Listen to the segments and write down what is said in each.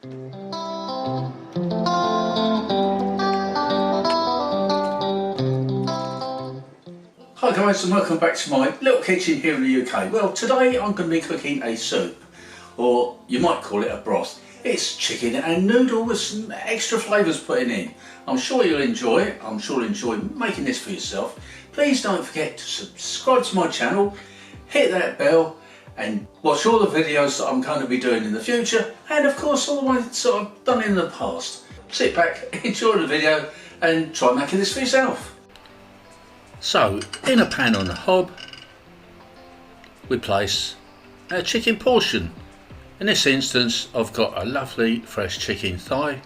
Hi guys, and welcome back to my little kitchen here in the UK. Well, today I'm going to be cooking a soup, or you might call it a broth. It's chicken and noodle with some extra flavours put in. I'm sure you'll enjoy it. I'm sure you'll enjoy making this for yourself. Please don't forget to subscribe to my channel, hit that bell, and watch all the videos that I'm going to be doing in the future, and of course all the ones that I've done in the past. Sit back, enjoy the video, and try making this for yourself. So, in a pan on the hob, we place our chicken portion. In this instance, I've got a lovely fresh chicken thigh,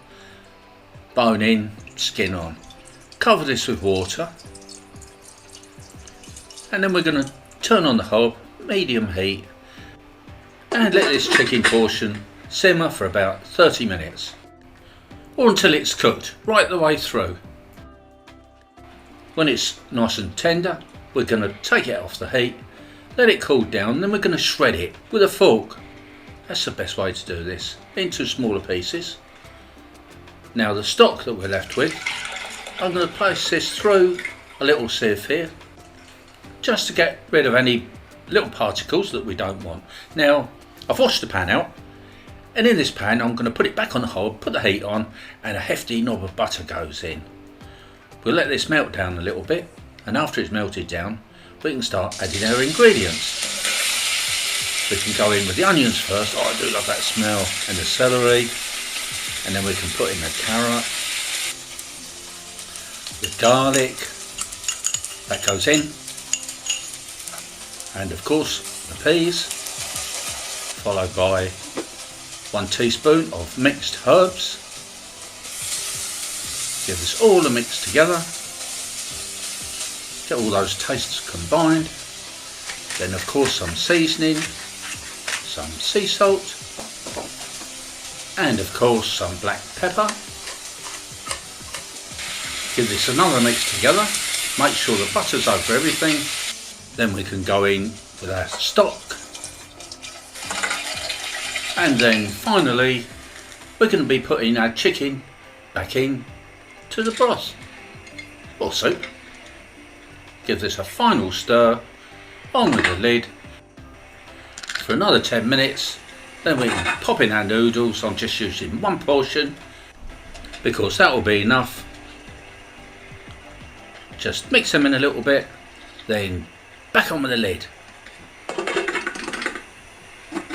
bone in, skin on. Cover this with water, and then we're going to turn on the hob, medium heat, and let this chicken portion simmer for about 30 minutes, or until it's cooked right the way through. When it's nice and tender, we're going to take it off the heat, let it cool down, then we're going to shred it with a fork. That's the best way to do this, into smaller pieces. Now the stock that we're left with, I'm going to place this through a little sieve here, just to get rid of any little particles that we don't want. Now I've washed the pan out, and in this pan I'm going to put it back on the hob, put the heat on, and a hefty knob of butter goes in. We'll let this melt down a little bit, and after it's melted down, we can start adding our ingredients. We can go in with the onions first. Oh, I do love that smell, and the celery, and then we can put in the carrot, the garlic, that goes in, and of course the peas, followed by 1 teaspoon of mixed herbs. Give this all a mix together, get all those tastes combined, then of course some seasoning, some sea salt, and of course some black pepper. Give this another mix together, make sure the butter's over everything, then we can go in with our stock, and then finally we're going to be putting our chicken back in to the broth or soup. Give this a final stir, on with the lid for another 10 minutes, then we can pop in our noodles. I'm just using 1 portion because that will be enough. Just mix them in a little bit, then back on with the lid.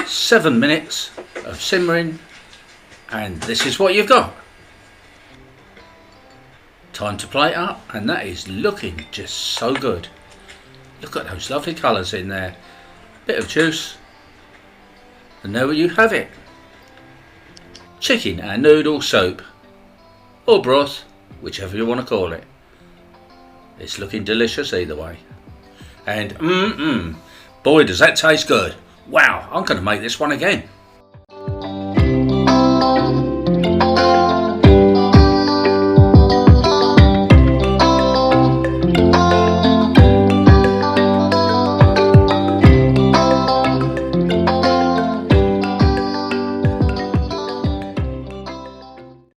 7 minutes of simmering, and this is what you've got. Time to plate up, and that is looking just so good. Look at those lovely colours in there. Bit of juice, and there you have it. Chicken and noodle soup, or broth, whichever you want to call it. It's looking delicious either way. And boy does that taste good. Wow, I'm going to make this one again.